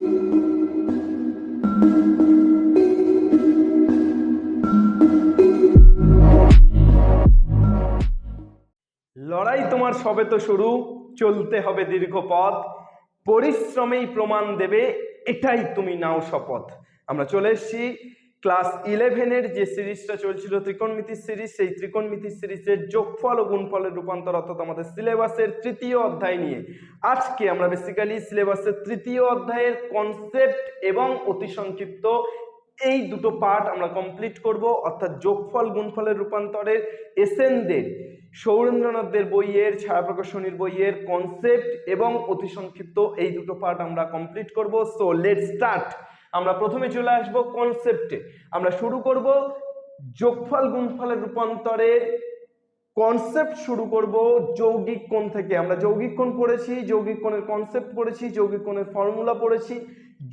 লড়াই তোমার সবে তো শুরু, চলতে হবে দীর্ঘ পথ, পরিশ্রমেই প্রমাণ দেবে এটাই তুমি নাও শপথ। আমরা চলে এসেছি ক্লাস 11-এর যে সিরিজটা চলছিল ত্রিকোণমিতির সিরিজ, সেই ত্রিকোণমিতির সিরিজের যোগফল ও গুণফলের রূপান্তর অর্থাৎ আমাদের সিলেবাসের তৃতীয় অধ্যায় নিয়ে। আজকে আমরা বেসিক্যালি সিলেবাসের তৃতীয় অধ্যায়ের কনসেপ্ট এবং অতি সংক্ষিপ্ত এই দুটো পার্ট আমরা কমপ্লিট করব, অর্থাৎ যোগফল গুণফলের রূপান্তরের এসেনদের সৌরেন্দ্রনাথদের বইয়ের, ছায়া প্রকাশনীর বইয়ের কনসেপ্ট এবং অতি সংক্ষিপ্ত এই দুটো পার্ট আমরা কমপ্লিট করব। So let's start. আমরা প্রথমে চলে আসব কনসেপ্টে। আমরা শুরু করব যোগফল গুণফলের রূপান্তরের কনসেপ্ট শুরু করব যৌগিক কোণ থেকে। আমরা যৌগিক কোণ পড়েছি, যৌগিক কোণের কনসেপ্ট পড়েছি, যৌগিক কোণের ফর্মুলা পড়েছি।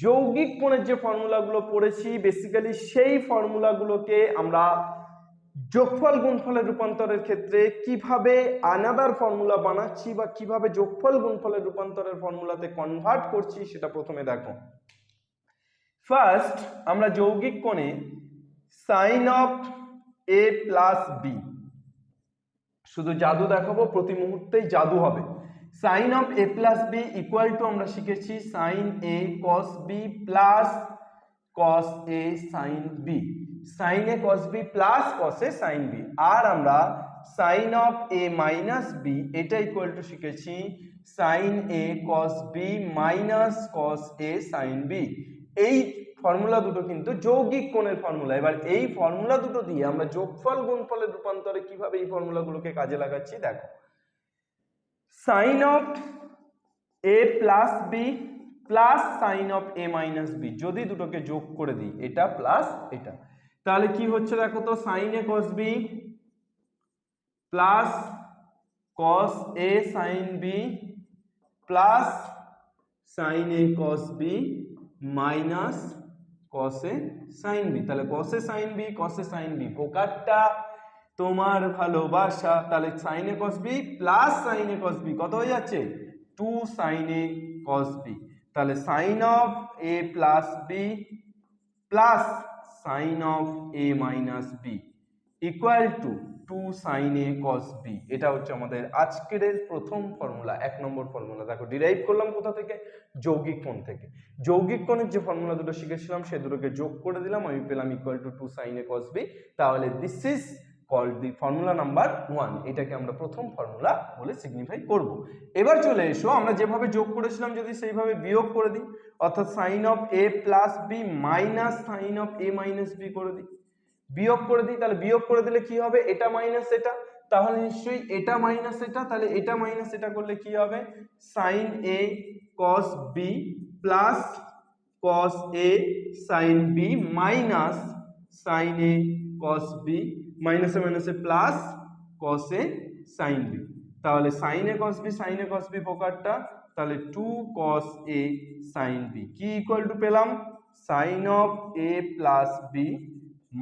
যৌগিক কোণের যে ফর্মুলাগুলো পড়েছি বেসিক্যালি সেই ফর্মুলাগুলোকে আমরা যোগফল গুণফলের রূপান্তরের ক্ষেত্রে কিভাবে আনাদার ফর্মুলা বানাচ্ছি বা কিভাবে যোগফল গুণফলের রূপান্তরের ফর্মুলাতে কনভার্ট করছি সেটা প্রথমে দেখো। ফার্স্ট আমরা যৌগিক কোণে sine of A plus B, শুধু জাদু দেখাবো, প্রতি মুহূর্তেই জাদু হবে। Sine of A plus B equal to আমরা শিখেছি sine A cos B plus cos A sine B, sine A cos B plus cos A sine B. আর আমরা sine of A minus B এটা ইকুয়াল টু শিখেছি sine A cos B minus cos A sine B. এই formula দুটো কিন্তু যৌগিক কোণের formula. এবার এই ফর্মুলা দুটো দিয়ে আমরা যোগফল গুণফলের রূপান্তরে কিভাবে এই ফর্মুলাগুলোকে কাজে লাগাচ্ছি দেখো। Sine of A plus B plus sine of A minus B, যদি দুটোকে যোগ করে দিই এটা প্লাস এটা, তাহলে কি হচ্ছে দেখো তো, sine A cos B plus cos A sine B plus sine A cos B minus cos A sine B. তাহলে cos A sine B, cos A sine B, পোকারটা তোমার ভালোবাসা। তাহলে sine A cos B plus sine A cos B কত হয়ে যাচ্ছে, 2 sine A cos B. তাহলে sine of A plus B plus sine of A minus B equal to 2 sine A cos B. এটা হচ্ছে আমাদের আজকের প্রথম ফর্মুলা, 1 নম্বর ফর্মুলা। দেখো ডিরাইভ করলাম কোথা থেকে, যৌগিক কোণ থেকে। যৌগিক কোণের যে ফর্মুলা দুটো শিখেছিলাম সে দুটোকে যোগ করে দিলাম, আমি পেলাম equal to 2 sine A cos B. তাহলে this is called the formula number 1। এটাকে আমরা প্রথম ফর্মুলা বলে সিগনিফাই করব। এবার চলে এসো আমরা যেভাবে যোগ করেছিলাম যদি সেইভাবে বিয়োগ করে দিই, অর্থাৎ sine of A plus B minus sine of A minus B করে দিই, বিয়োগ করে দিই। তাহলে বিয়োগ করে দিলে কি হবে, এটা মাইনাস এটা, তাহলে নিশ্চয়ই এটা মাইনাস এটা, তাহলে এটা মাইনাস এটা করলে কি হবে, sine A cos B plus cos A sine B minus sine A cos B, মাইনাসে মাইনাসে plus cos A sine B. তাহলে সাইন এ কস বি প্রকারটা, তাহলে 2 কস এ সাইন বি কি ইকুয়াল টু পেলাম sine of A plus B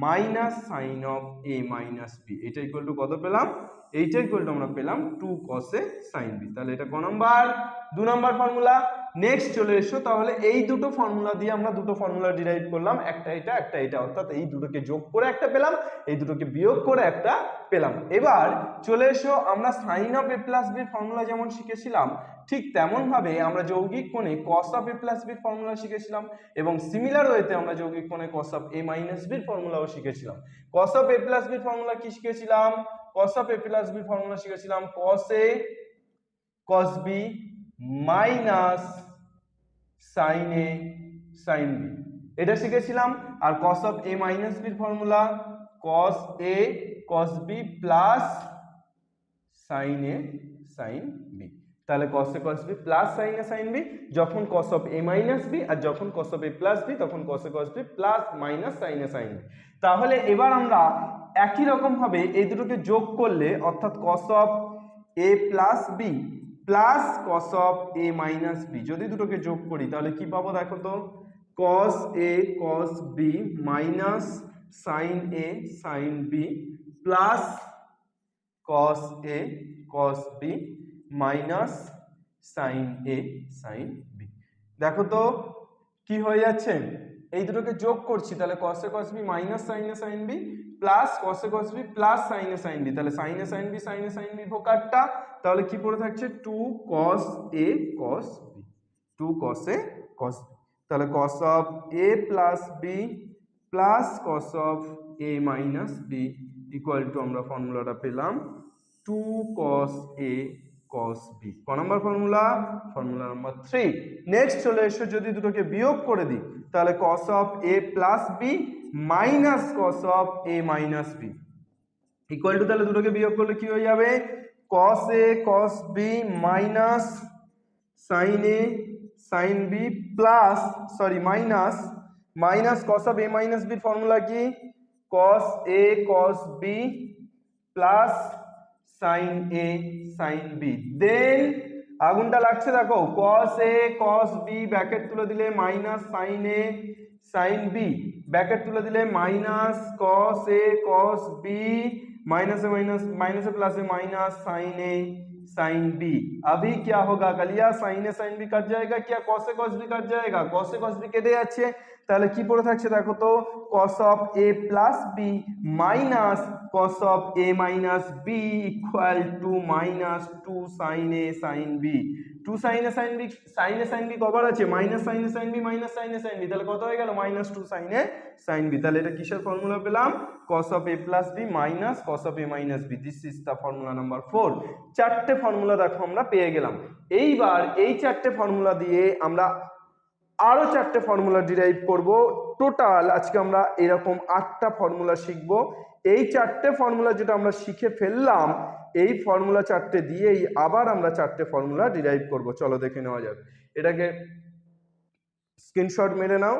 minus sine of A minus B. এটা equal to কত পেলাম, এইটা ইকুয়াল টু আমরা পেলাম 2 cos এ sin b। তাহলে এটা ক নাম্বার, 2 নাম্বার ফর্মুলা। নেক্সট চলে এসো, তাহলে এই দুটো ফর্মুলা দিয়ে আমরা দুটো ফর্মুলা ডিরাইভ করলাম, একটা এটা একটা এটা, অর্থাৎ এই দুটোকে যোগ করে একটা পেলাম, এই দুটোকে বিয়োগ করে একটা পেলাম। এবার চলে এসো আমরা sine of A plus B formula যেমন শিখেছিলাম ঠিক তেমন ভাবে আমরা যৌগিক কোণে cos of A plus B formula শিখেছিলাম, এবং সিমিলার ওয়েতে আমরা যৌগিক কোণে cos of A minus B ফর্মুলাও শিখেছিলাম। cos of A plus B formula কি শিখেছিলাম, cos of A plus B formula শিখেছিলাম cos a cos b minus sin a sin b, এটা শিখেছিলাম। আর cos of a minus B formula cos a cos b plus sin a sin b। তাহলে cos a cos b plus sin a sin b, যখন cos of a minus b আর যখন cos of a plus b তখন cos a cos b plus minus sin a sin b। তাহলে এবার আমরা একই রকম ভাবে এই দুটোকে যোগ করলে, অর্থাৎ cos of a plus b plus cos of a minus b, যদি দুটোকে যোগ করি তাহলে কি পাবো দেখো তো, cos a cos b minus sin a sin b plus cos a cos b minus sin a sin b। দেখো তো কি হয়ে যাচ্ছে, এই দুটোকে যোগ করছি, তাহলে cos a cos b minus sin a sin b plus cos a cos b plus sin a sin b, তাহলে sin a sin b sin a sin b ভোকারটা, তাহলে কি পড়ে থাকছে 2 cos a cos b, 2 cos a cos b, তাহলে cos of a plus b plus cos of a minus b equal to আমরা ফর্মুলাটা পেলাম 2 cos a cos b। ক number formula? Formula number 3। Next চলে এসো, যদি দুটোকে বিয়োগ করে দিই তাহলে cos of a plus b minus cos of a minus b equal two, তাহলে দুটোকে বিয়োগ করলে কি হয়ে যাবে, cos a cos b minus sin a sin b plus minus cos of a minus b এর ফর্মুলা কি, cos a cos b plus sin a sin b। দেন আগুনটা লাগছে দেখো, cos a cos b bracket তুলে দিলে minus sin a sin b ব্র্যাকেट तुले दिले minus cos a cos b minus से प्लस है minus sin a sin b। अभी क्या होगा गलिया, sin a sin b cut जाएगा क्या, cos a cos b cut जाएगा, cos a cos b केटे যাচ্ছে, তাহলে কি পড়ে থাকছে দেখো তো, cos of a plus b minus cos of a minus b equal to minus 2 sin a sin b। 2 sin a sin b কবার আছে, minus sin a sin b minus sin a sin b, তাহলে কত হয়ে গেল minus 2 sin a sin b। তাহলে এটা কিসের formula পেলাম, cos of a plus b minus cos of a minus b, this is the formula number 4। চারটে formula দেখো আমরা পেয়ে গেলাম। এইবার এই চারটে ফর্মুলা দিয়ে আমরা আরো চারটে ফর্মুলা ডিরাইভ করব। টোটাল আজকে আমরা এরকম 8টা ফর্মুলা শিখব। এই চারটে ফর্মুলা যেটা আমরা শিখে ফেললাম, এই ফর্মুলা চারটে দিয়েই আবার আমরা চারটে ফর্মুলা ডিরাইভ করব। চলো দেখে নেওয়া যাক। এটাকে স্ক্রিনশট মেরে নাও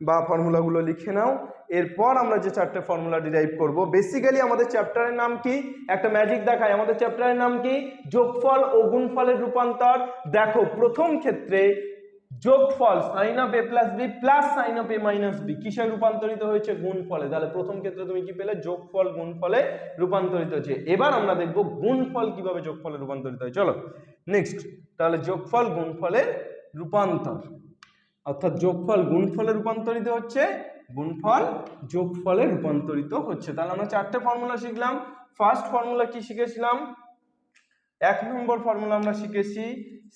বা ফর্মুলাগুলো লিখে নাও। এরপর আমরা যে চারটে ফর্মুলা ডিরাইভ করব, বেসিক্যালি আমাদের চ্যাপ্টারের নাম কি, একটা ম্যাজিক দেখায়, আমাদের চ্যাপ্টারের নাম কি, যোগফল ও গুণফলের রূপান্তর। দেখো প্রথম ক্ষেত্রে যোগফল sin of a plus b plus sin of a minus b কিসে রূপান্তরিত হয়েছে, গুণফলে। তাহলে প্রথম ক্ষেত্রে তুমি কি পেলে, যোগফল গুণফলে রূপান্তরিত হয়েছে। এবার আমরা দেখব গুণফল কিভাবে যোগফলে রূপান্তরিত হয়। চলো নেক্সট, তাহলে যোগফল গুণফলের রূপান্তর, অর্থাৎ যোগফল গুণফলে রূপান্তরিত হচ্ছে, গুণফল যোগফলে রূপান্তরিত হচ্ছে। তাহলে আমরা চারটে ফর্মুলা শিখলাম। ফার্স্ট ফর্মুলা কি শিখেছিলাম, এক নম্বর ফর্মুলা আমরা শিখেছি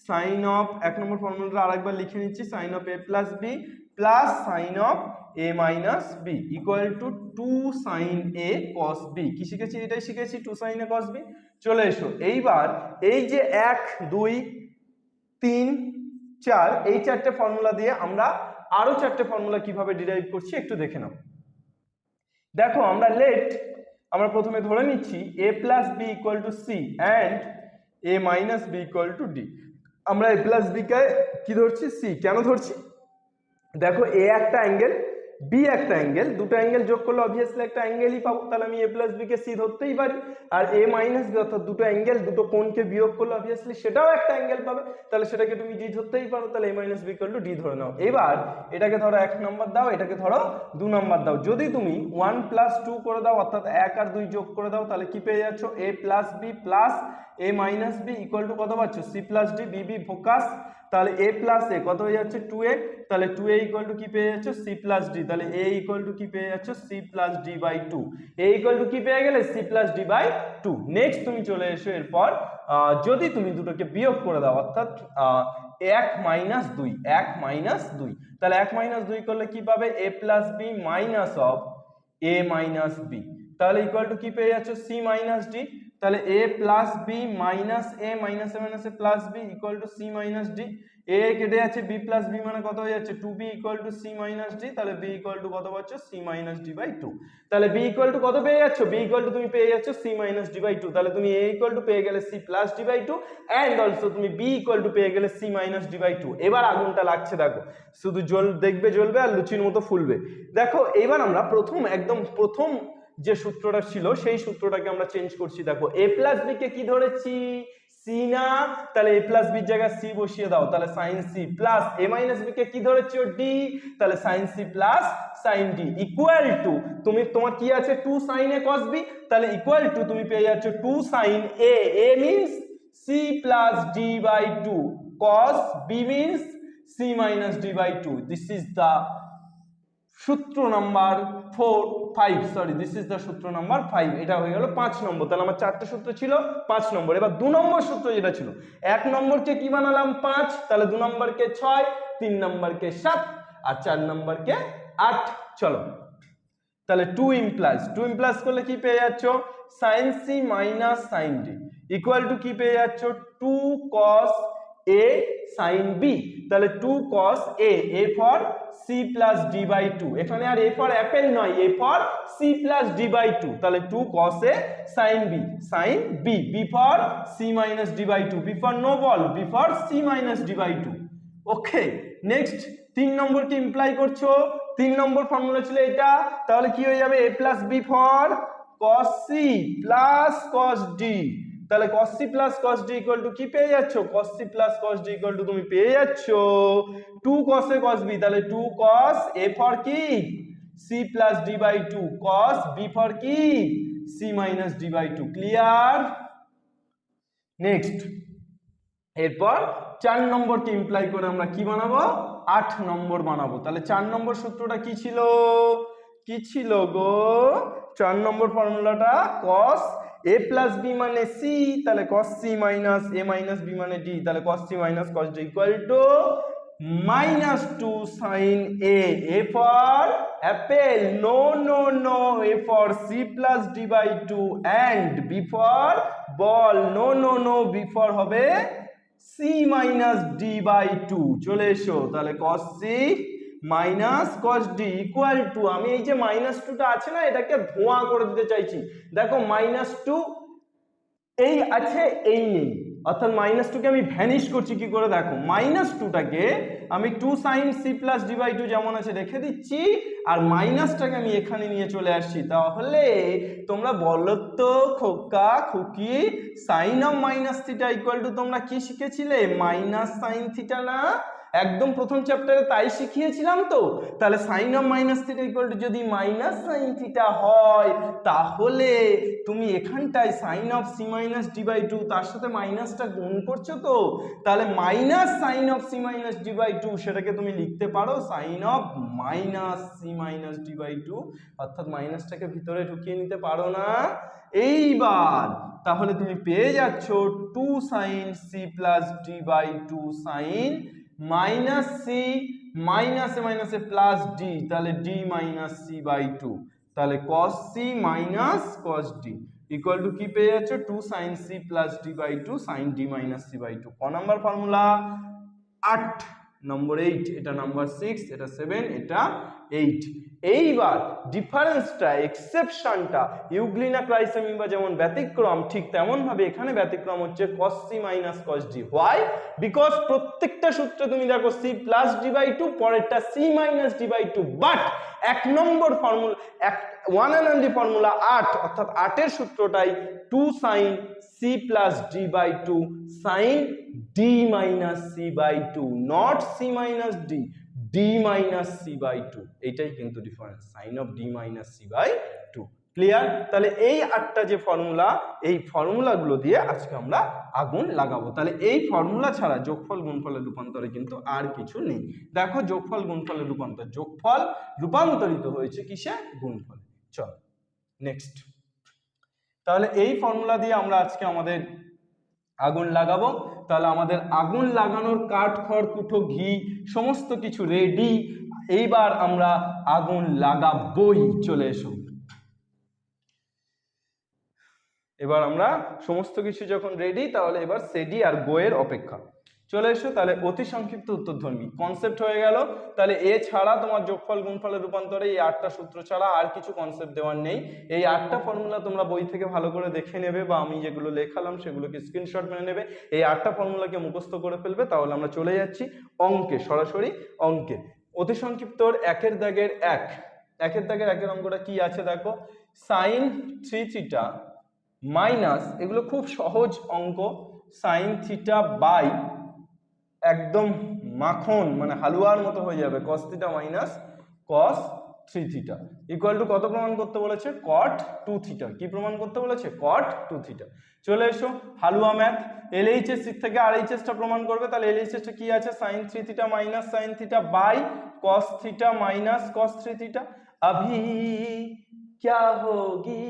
সাইন অফ, এক নম্বর ফর্মুলাটা আরেকবার লিখে নিচ্ছি, sine of A plus B plus sine of A minus B equal to 2 sine A cos B. কি শিখেছি, এটাই শিখেছি 2 সাইন এ কস বি। চলে এসো এইবার এই যে 1 2 3 4 এই চারটে ফর্মুলা দিয়ে আমরা আরো চারটে ফর্মুলা কিভাবে ডিরাইভ করছি একটু দেখে নাও। দেখো আমরা প্রথমে ধরে নিচ্ছি a plus B equal to C and a minus B equal to D. আমরা a প্লাস বি কে কি ধরছি, সি। কেন ধরছি, দেখো a একটা অ্যাঙ্গেল, বি একটা অ্যাঙ্গেল, দুটো অ্যাঙ্গেল যোগ করলে অবভিয়াসলি একটা অ্যাঙ্গেলই পাবো, তাহলে আমি a প্লাস বি কে সি ধরতেই পারি। আর a মাইনাস বি অর্থাৎ দুটো অ্যাঙ্গেল, দুটো কোণকে বিয়োগ করলে অবভিয়াসলি সেটাও একটা অ্যাঙ্গেল পাবে, তাহলে সেটাকে তুমি ডি ধরতেই পারো। তাহলে a minus B equal to D ধরে নাও। এবার এটাকে ধরো 1 নম্বর দাও, এটাকে ধরো 2 নম্বর দাও। যদি তুমি 1 প্লাস 2 করে দাও অর্থাৎ 1 আর 2 যোগ করে দাও, তাহলে কি পেয়ে যাচ্ছ, a plus B plus a minus B equal to কত পাচ্ছ, c plus D, B focus. তাহলে a প্লাস এ কত হয়ে যাচ্ছে 2a, তাহলে 2a ইকুয়াল টু কি পেয়ে যাচ্ছ, c প্লাস ডি। তাহলে a ইকুয়াল টু কি পেয়ে যাচ্ছ, c plus D by 2। a equal to কি পেয়ে গেলে, c plus D by 2। Next তুমি চলে এসো, এরপর যদি তুমি দুটোকে বিয়োগ করে দাও অর্থাৎ 1 মাইনাস 2, 1 মাইনাস 2, তাহলে 1 মাইনাস 2 করলে কি পাবে, a plus B minus of a minus B, তাহলে ইকুয়াল টু কি পেয়ে যাচ্ছ, c মাইনাস ডি। তাহলে a plus B minus A minus A plus B equal to c minus D. a কেটে যাচ্ছে, b প্লাস বি মানে কত হয়ে যাচ্ছে, 2b equal to c minus D. তাহলে b ইকুয়াল টু কত পাচ্ছ, c মাইনাস ডি বাই 2। তাহলে b ইকুয়াল টু কত পেয়ে যাচ্ছ, b ইকুয়াল টু তুমি পেয়ে যাচ্ছ c মাইনাস ডি বাই 2। তাহলে তুমি a ইকুয়াল টু পেয়ে গেলে c plus D by 2 and also তুমি b ইকুয়াল টু পেয়ে গেলে c মাইনাস ডি বাই 2। এবার আগুনটা লাগছে দেখো, শুধু দেখবে জ্বলবে আর লুচির মতো ফুলবে। দেখো এবার আমরা প্রথম যে সূত্রটা ছিল সেই সূত্রটাকে আমরা চেঞ্জ করছি। দেখো a প্লাস বি কে কি ধরেছি, সি না, তাহলে a প্লাস বির জায়গায় সি বসিয়ে দাও, তাহলে sine C plus a minus B কে কি ধরেছো, ডি, তাহলে sine C plus sine D equal to তোমার কি আছে 2 সাইন এ কস বি, তাহলে ইকুয়াল টু তুমি পেয়ে যাচ্ছ 2 sine A means C plus D by 2 cos B means c minus d by 2. This is the সূত্র number 5 sorry this is the সূত্র number 5। এটা হয়ে গেল 5 নম্বর। তাহলে আমার চারটে সূত্র ছিল 5 নম্বর। এবার 2 নম্বর সূত্র যেটা ছিল 1 নম্বরকে কি বানালাম 5, তাহলে 2 নম্বরকে 6, 3 নম্বরকে 7 আর 4 নম্বরকে 8। চলো তাহলে 2 ইমপ্লাস করলে কি পেয়ে যাচ্ছ sin c minus sin d equal to কি পেয়ে যাচ্ছ 2 cos a sin b। তাহলে 2 cos a for c plus d by 2, এখানে আর a ফর অ্যাপেল নয়, a for c plus d by 2। তাহলে 2 cos a sin b b for c minus d by 2, b for নো বল, b for c minus d by 2। Okay next 3 number কি imply করছো, 3 নম্বর formula ছিল এটা, তাহলে কি হয়ে যাবে a plus b for cos c plus cos d। তাহলে cos c plus cos d equal to কি পেয়ে যাচ্ছ cos c plus cos d equal to তুমি পেয়ে যাচ্ছ 2 cos a cos b। তাহলে 2 cos a ফর কি c plus d by 2 cos b for কি c minus d by 2। Clear. Next এরপর 4 নম্বরকে ইমপ্লাই করে আমরা কি বানাবো 8 নম্বর বানাবো। তাহলে 4 নম্বর সূত্রটা কি ছিল গো 4 নম্বর ফর্মুলাটা cos a plus b মানে c, তাহলে cos c minus a minus b মানে d, তাহলে cos c minus cos d equal to -2 sin a for apple, no a for c plus d by 2 and b for ball, no b for হবে c minus d by 2। চলে এসো তাহলে cos c minus cos d equal two, আমি এই যে -2টা আছে না এটাকে ধোঁয়া করে দিতে চাইছি। দেখো -2 এই আছে এই নেই, অর্থাৎ -2 কে আমি ভ্যানিশ করছি কি করে দেখো, -2টাকে আমি 2 sin c plus d by 2 যেমন আছে রেখে দিচ্ছি আর মাইনাসটাকে আমি এখানে নিয়ে চলে আসছি। তাহলে তোমরা বলো তো খোকা খুকি sin of minus theta equal to তোমরা কি শিখেছিলে মাইনাস sin theta না, একদম প্রথম চ্যাপ্টারে তাই শিখিয়েছিলাম তো। তাহলে sin of minus theta equal to যদি মাইনাস sin theta হয় তাহলে তুমি এখানটায় sin of c minus d by 2 তার সাথে মাইনাসটা গুণ করছো তো, তাহলে minus sin of c minus d by 2 সেটাকে তুমি লিখতে পারো sin of minus c minus d by 2, অর্থাৎ মাইনাসটাকে ভিতরে ঢুকিয়ে নিতে পারো না। এইবার তাহলে তুমি পেয়ে যাচ্ছ 2 sin c plus d by 2 sin minus C মাইনাসে প্লাস ডি, তাহলে ডি মাইনাস সি বাই 2, তাহলে cos c minus cos d equal to কি পেয়ে যাচ্ছ 2 sin c plus d by 2 sin d minus c by 2। ক number formula 8 নম্বর 8, এটা number 6, এটা 7, এটা 8। এইবার ডিফারেন্সটা এক্সেপশনটা ইউগ্লিনা ক্রাইসেমিবা যেমন ব্যতিক্রম ঠিক তেমন ভাবে এখানে ব্যতিক্রম হচ্ছে cos c minus cos d। Why? Because প্রত্যেকটা সূত্রে তুমি দেখো c plus d by 2 পরেরটা c minus d by 2, but এক নম্বর formula one and only formula 8 অর্থাৎ 8 এর সূত্রটাই 2 sin c plus d by 2 sin d minus c by 2, not c minus d, d minus c by 2, এইটাই কিন্তু difference sin of d minus c by 2। Clear? তাহলে এই 8টা যে formula, এই ফর্মুলাগুলো দিয়ে আজকে আমরা আগুন লাগাবো। তাহলে এই ফর্মুলা ছাড়া যোগফল গুণফলের রূপান্তরে কিন্তু আর কিছু নেই। দেখো যোগফল গুণফলের রূপান্তর, যোগফল রূপান্তরিত হয়েছে কিসে? গুণফলে। চল নেক্সট, তাহলে এই ফর্মুলা দিয়ে আমরা আজকে আমাদের আগুন লাগাবো। তাহলে আমাদের আগুন লাগানোর কাঠ খড় কুটো ঘি সমস্ত কিছু রেডি, এইবার আমরা আগুন লাগাবোই। চলে এসো, এবার আমরা সমস্ত কিছু যখন রেডি তাহলে এবার সেডি আর গোয়ের অপেক্ষা। চলে এসো, তাহলে অতি সংক্ষিপ্ত উত্তরধর্মী কনসেপ্ট হয়ে গেল। তাহলে এ ছাড়া তোমার যোগফল গুণফলের রূপান্তরে এই 8টা সূত্র ছাড়া আর কিছু কনসেপ্ট দেওয়ার নেই। এই 8টা ফর্মুলা তোমরা বই থেকে ভালো করে দেখে নেবে বা আমি যেগুলো লেখালাম সেগুলোকে স্ক্রিনশট মেরে নেবে, এই 8টা ফর্মুলাকে মুখস্থ করে ফেলবে। তাহলে আমরা চলে যাচ্ছি অঙ্কে, সরাসরি অঙ্কে। অতি সংক্ষিপ্তর একের দাগের একের অঙ্কটা কি আছে দেখো, সাইন 3 থিটা মাইনাস, এগুলো খুব সহজ অঙ্ক, সাইন থিটা বাই একদম মাখন মানে হালুয়ার মতো হয়ে যাবে cos theta minus cos 3 theta equal to কত প্রমাণ করতে বলেছে cot 2 থিটা কি প্রমাণ করতে বলেছে cot 2 থিটা চলে এসো হালুয়া ম্যাথ LHS থেকে RHS টা প্রমাণ করবে তাহলে LHS টা কি আছে sin 3 theta minus sin theta by cos theta minus cos 3 theta अभी क्या होगी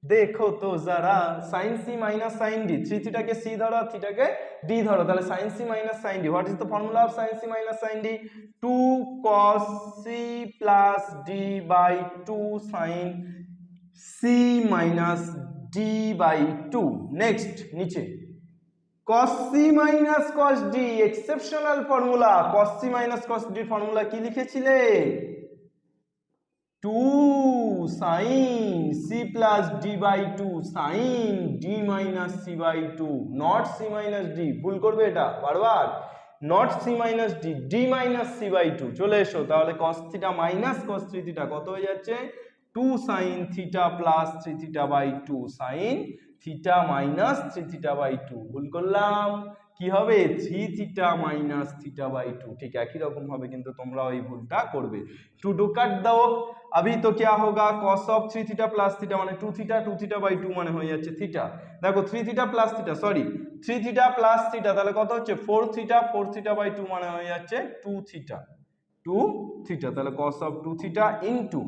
देखो तो जरा sin c minus sin d 3 theta के c धरो थीटा के d धरो তাহলে sin c minus sin d what is the formula of sin c minus sin d 2 cos c plus d by 2 sin c minus d by 2 next नीचे cos c minus cos d exceptional formula cos c minus cos d formula কি লিখেছিলে 2 sin c plus d by 2 sin d minus c by 2 not c minus d ভুল করবে এটা বারবার not c minus d d minus c by 2 চলে এসো তাহলে cos theta minus cos 3 theta কত হয়ে যাচ্ছে 2 sin theta plus 3 theta by 2 sin theta minus 3 theta by 2 ভুল করলাম কি হবে 3 theta minus theta by 2 ঠিক একই রকম হবে কিন্তু তোমরা ওই ভুলটা করবে 2 2 কাট দাও अभी तो क्या होगा cos of 3 theta plus theta মানে 2 theta by 2 মানে হয়ে যাচ্ছে theta দেখো 3 theta plus theta sorry 3 theta plus theta তাহলে কত হচ্ছে 4 theta by 2 মানে হয়ে যাচ্ছে 2 theta তাহলে cos of 2 theta into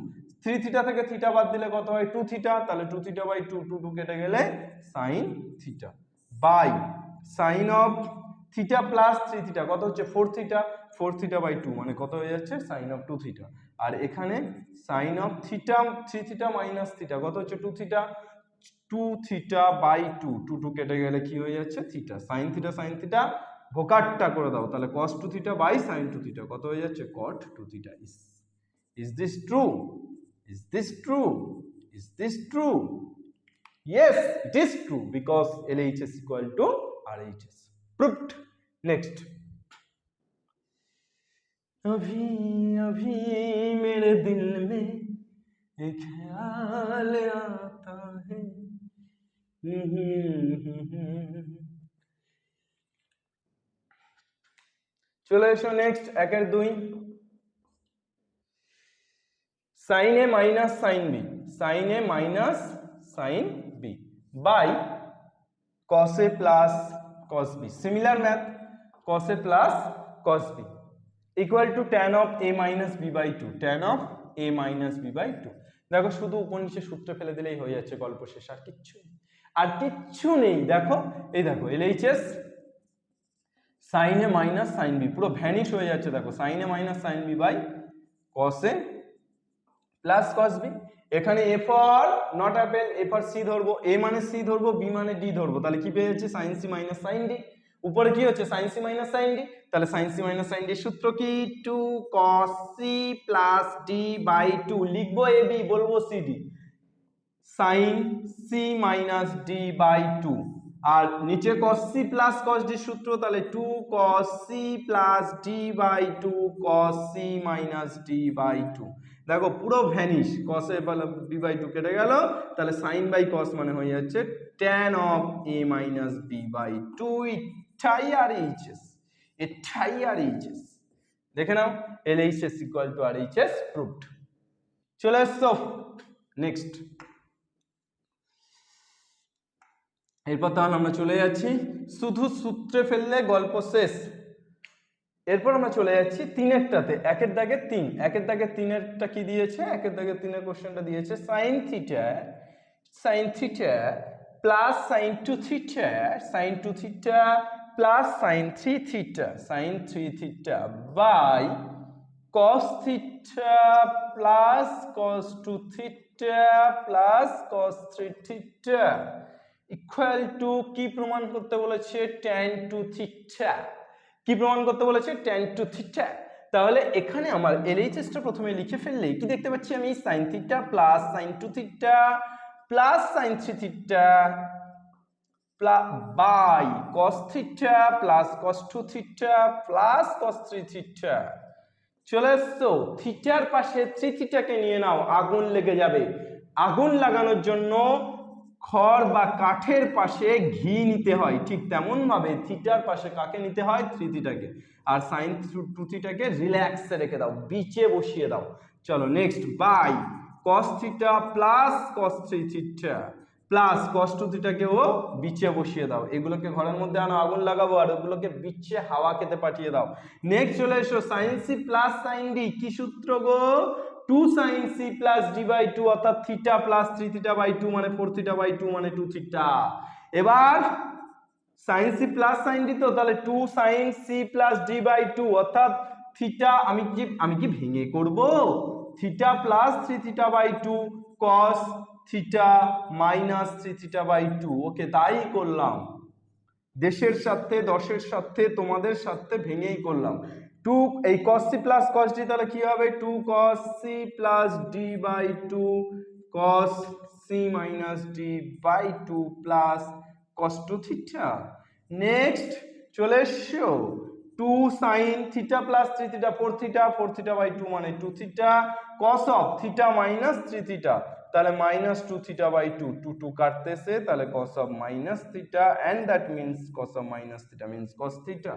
3 theta থেকে theta বাদ দিলে কত হয় 2 theta তাহলে 2 theta by 2 2 2 কেটে গেলে sin theta by sin of theta plus 3 theta কত হচ্ছে 4 theta by 2 মানে কত হয়ে যাচ্ছে sin of 2 theta আর এখানে sin of theta 3 theta minus theta কত হচ্ছে 2 theta by 2 2 2 কেটে গেলে কি হয়ে যাচ্ছে theta sin theta ভোকাটটা করে দাও তাহলে cos 2 theta by sin 2 theta কত হয়ে যাচ্ছে cot 2 theta is this true is this true yes it is true because LHS equal to RHS proved next अभी अभी मेरे दिल में एक ख्याल आता है चलो एसो next एकेर 2 sin a minus sin b by cos a plus cos b similar math cos a plus cos b equal to tan of a minus b by 2 tan of a minus b by 2 দেখো শুধু উপনিষে সূত্র ফেলে দিলেই হয়ে যাচ্ছে গল্প শেষ আর কিচ্ছু নেই দেখো এই দেখো LHS sin a minus sin b পুরো ভ্যানিশ হয়ে যাচ্ছে দেখো sin a minus sin b by cos a plus cos b এখানে a for not apple a for c ধরবো a মানে c ধরবো b মানে d ধরবো তাহলে কি পেয়ে যাচ্ছে sin c minus sin d উপরে কি হচ্ছে sin c minus sin d তাহলে sin c minus sin d সূত্র কি 2 cos c plus d by 2 লিখবো ab বলবো cd sin c minus d by 2 আর নিচে cos c plus cos d সূত্র তাহলে 2 cos c plus d by 2 cos c minus d by 2 দেখো পুরো vanish cos a b by 2 কেটে গেল তাহলে sin by cos মানে হয়ে যাচ্ছে tan of a minus b by 2 এটাই RHS দেখে নাও LHS equal to RHS proved চলে এসো নেক্সট এরপর তাহলে আমরা চলে যাচ্ছি শুধু সূত্রে ফেললে গল্প শেষ এরপর আমরা চলে যাচ্ছি তিনেরটাতে একের দাগে 3 একের দাগে 3 এরটা কি দিয়েছে একের দাগে 3 এর কোশ্চেনটা দিয়েছে sin theta plus sin 2 theta plus sin 3 theta by cos theta plus cos 2 theta plus cos 3 theta equal to কি প্রমাণ করতে বলেছে tan 2 theta কি প্রমাণ করতে বলেছে tan 2 theta তাহলে এখানে আমার LHS টা প্রথমে লিখে ফেললে কি দেখতে পাচ্ছি আমি sin theta plus sin 2 theta plus sin 3 theta by cos theta plus cos 2 theta plus cos 3 theta চলে এসো থিটার পাশে 3 থিটা কে নিয়ে নাও আগুন লেগে যাবে আগুন লাগানোর জন্য খড় বা কাঠের পাশে ঘি নিতে হয় ঠিক তেমন ভাবে থিটার পাশে কাকে নিতে হয় 3 থিটাকে আর sin 2 থিটাকে রিল্যাক্সে রেখে দাও বিচে বসিয়ে দাও চলো next by cos theta plus cos 3 theta plus cos 2 থিটাকেও বিচে বসিয়ে দাও, এগুলোকে ঘরের মধ্যে আনো, আগুন লাগাবো আর ওগুলোকে বিচে হাওয়া খেতে পাঠিয়ে দাও। নেক্সট চলে এসো sin c plus sin d, কি সূত্র গো? 2 sin c plus d by 2 অর্থাৎ থিটা প্লাস 3 থিটা বাই 2 মানে 4 থিটা বাই 2 মানে 2 থিটা। এবার sin c plus sin d, তো তাহলে 2 sin c plus d by 2 অর্থাৎ থিটা, আমি কি ভেঙে করব? Theta plus 3 theta by 2 cos theta minus 3 theta by 2। Okay, তাই করলাম, দেশের সাথে দশের সাথে তোমাদের সাথে ভেঙেই করলাম। 2 এই cos c plus cos d তাহলে কি হবে? 2 cos c plus d by 2 cos c minus d by 2 plus cos 2 theta. Next চলে এসো 2 sin থিটা প্লাস 3 থিটা 4 থিটা বাই 2 মানে 2 theta cos of theta minus 3 theta, তাহলে মাইনাস 2 থিটা বাই 2, 2 2 কাটতেছে, তাহলে cos of minus theta and that means cos of minus theta means cos theta,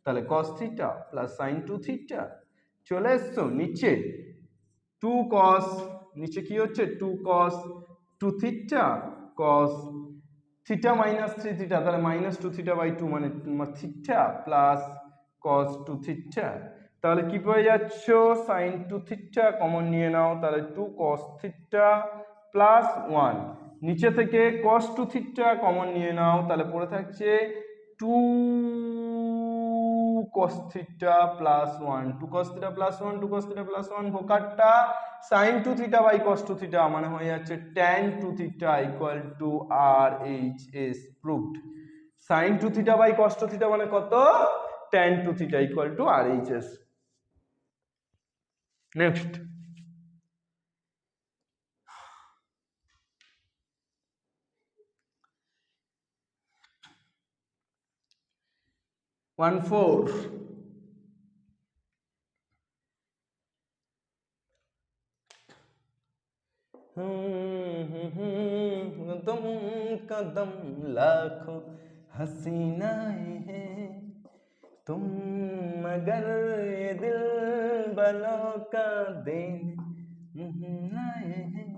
তাহলে cos theta plus sin 2 theta. চলে এসছো নিচে 2 cos, নিচে কি হচ্ছে 2 cos 2 theta cos theta minus 3 theta, তাহলে মাইনাস 2 থিটা বাই 2 মানে থিটা প্লাস cos 2 থিটা, তাহলে কি পেয়ে যাচ্ছ? sin 2 থিটা কমন নিয়ে নাও, তাহলে 2 cos থিটা প্লাস 1, নিচে থেকে cos 2 থিটা কমন নিয়ে নাও, তাহলে পড়ে থাকছে 2 cos theta plus 1, 2 cos theta plus 1, 2 cos theta plus 1 ভোকারটা sin 2 theta by cos 2 theta মানে হয়ে যাচ্ছে tan 2 theta equal to RHS proved. sin 2 theta by cos 2 theta মানে কত? tan 2 theta equal to RHS। Next one four कदम कदम लाखों हसीनाएं हैं तुम, मगर ये दिल बलों का देने आए हैं,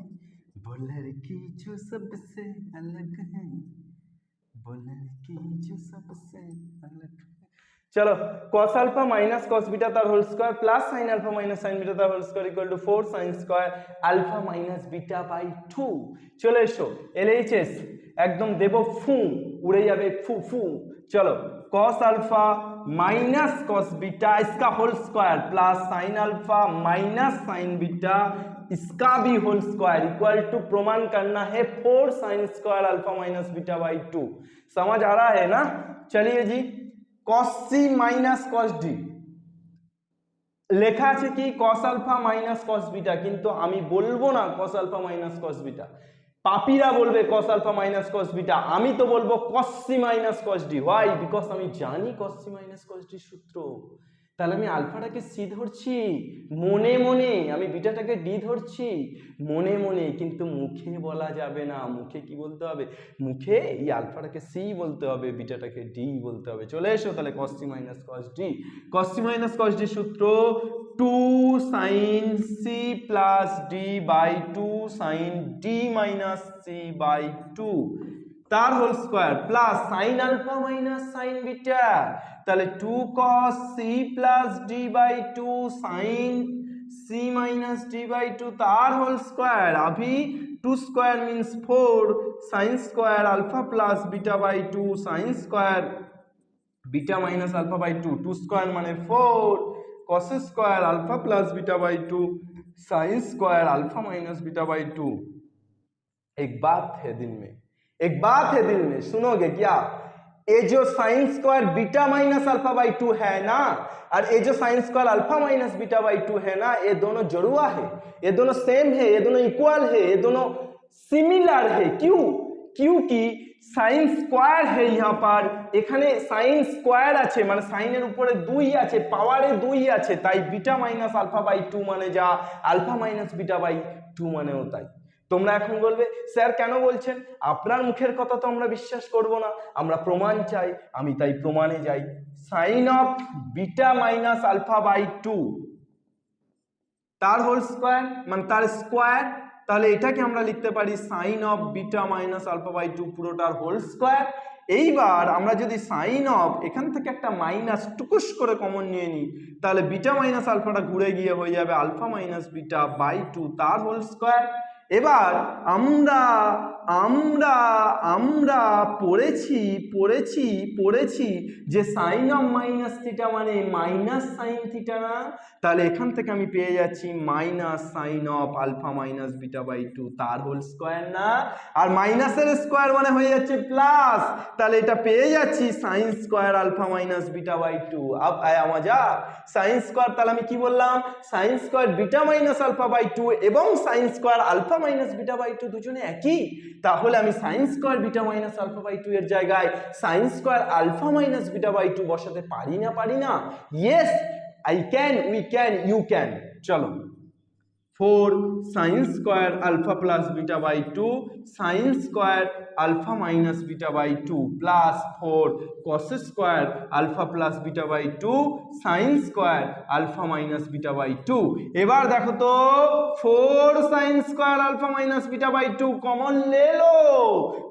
वो लड़की जो सबसे अलग है, वो लड़की जो सबसे अलग है। चलो cos alpha minus cos beta तार whole square plus sin alpha minus sin beta तार whole square equal to 4 sin square alpha minus beta by 2। চলে এসো LHS একদম দেব ফু, উড়ে যাবে ফু ফু। चलो cos alpha minus cos beta इसका whole square plus sin alpha minus sin beta इसका भी होल स्क्वायर इक्वल टू प्रमाण करना है 4 sin square alpha minus beta by 2। समझ आ रहा है ना? चलिए जी cos c minus cos d লেখা আছে কি cos alpha minus cos beta, কিন্তু আমি বলবো না cos alpha minus cos beta, Papira বলবে cos alpha minus cos beta, আমি তো বলবো cos c minus cos d। Why? Because আমি জানি cos c minus cos d সূত্র, তাহলে আমি আলফাটাকে সি ধরছি মনে মনে, আমি বিটাটাকে ডি ধরছি মনে মনে, কিন্তু মুখে বলা যাবে না। মুখে কি বলতে হবে? মুখে এই আলফাটাকে সি বলতে হবে, বিটাটাকে ডি বলতে হবে। চলে এসো তাহলে cos c minus cos d, cos c minus cos d সূত্র 2 sin c plus d by 2 sin d minus c by 2 তার whole square plus sin alpha minus sin beta, তাহলে 2 cos c plus d by 2 sin c minus d by 2 तार whole square, अभी 2 square means 4 sine square alpha plus beta by 2 sine square beta minus alpha by 2, 2 square माने 4 cos square alpha plus beta by 2 sine square alpha minus beta by 2। एक बात है दिल में, एक बात है दिल में, सुनोगे क्या? ये जो sign square beta minus alpha by 2 है ना, और ये जो sign square alpha minus beta by 2 है ना, ये दोनों जुड़वा है, ये दोनों सेम है, ये दोनों इक्वल है, ये दोनों सिमिलर है। क्यों? क्योंकि साइन स्क्वायर है यहाँ पर, এখানে সাইন স্কয়ার আছে মানে সাইনের উপরে 2 আছে, পাওয়ারে 2 আছে, তাই বিটা মাইনাস আলফা বাই 2 মানে যা, আলফা মাইনাস বিটা বাই 2 মানেও তাই। তোমরা এখন বলবে স্যার কেন বলছেন? আপনার মুখের কথা তো আমরা বিশ্বাস করব না, আমরা প্রমাণ চাই, আমি তাই প্রমাণে যাই। Sine of beta minus alpha by 2 তার হোল স্কোয়ার মানে তার স্কোয়ার, তাহলে এটাকে আমরা লিখতে পারি sine of beta minus alpha by 2 পুরোটার হোল স্কোয়ার। এইবার আমরা যদি সাইন অফ এখান থেকে একটা মাইনাস টুকুস করে কমন নিয়ে নিই, তাহলে বিটা মাইনাস আলফাটা ঘুরে গিয়ে হয়ে যাবে আলফা মাইনাস বিটা বাই 2 তার হোল স্কোয়ার। এবার আমরা আমরা আমরা পড়েছি যে সাইন অফ মাইনাস থিটা মানে মাইনাস সাইন থিটা না, তাহলে এখান থেকে আমি পেয়ে যাচ্ছি minus sine of alpha minus beta by 2 তার হোল স্কোয়ার না, আর মাইনাসের স্কোয়ার মানে হয়ে যাচ্ছে প্লাস, তাহলে এটা পেয়ে যাচ্ছি sine square alpha minus beta by 2। আব আয়া মজা, সাইন স্কোয়ার, তাহলে আমি কি বললাম, sine square beta minus alpha by 2 এবং sine square alpha minus beta by 2 দুজনে একই, তাহলে আমি sine square beta minus alpha by 2 এর জায়গায় sine square alpha minus beta by 2 বসাতে পারি না? Yes, I can, we can, you can. চলো 4 sin square alpha plus beta by 2 sin square alpha minus beta by 2 plus 4 cos square alpha plus beta by 2 sin square alpha minus beta by 2। এবার দেখো তো 4 sin square alpha minus beta by 2 common ले लो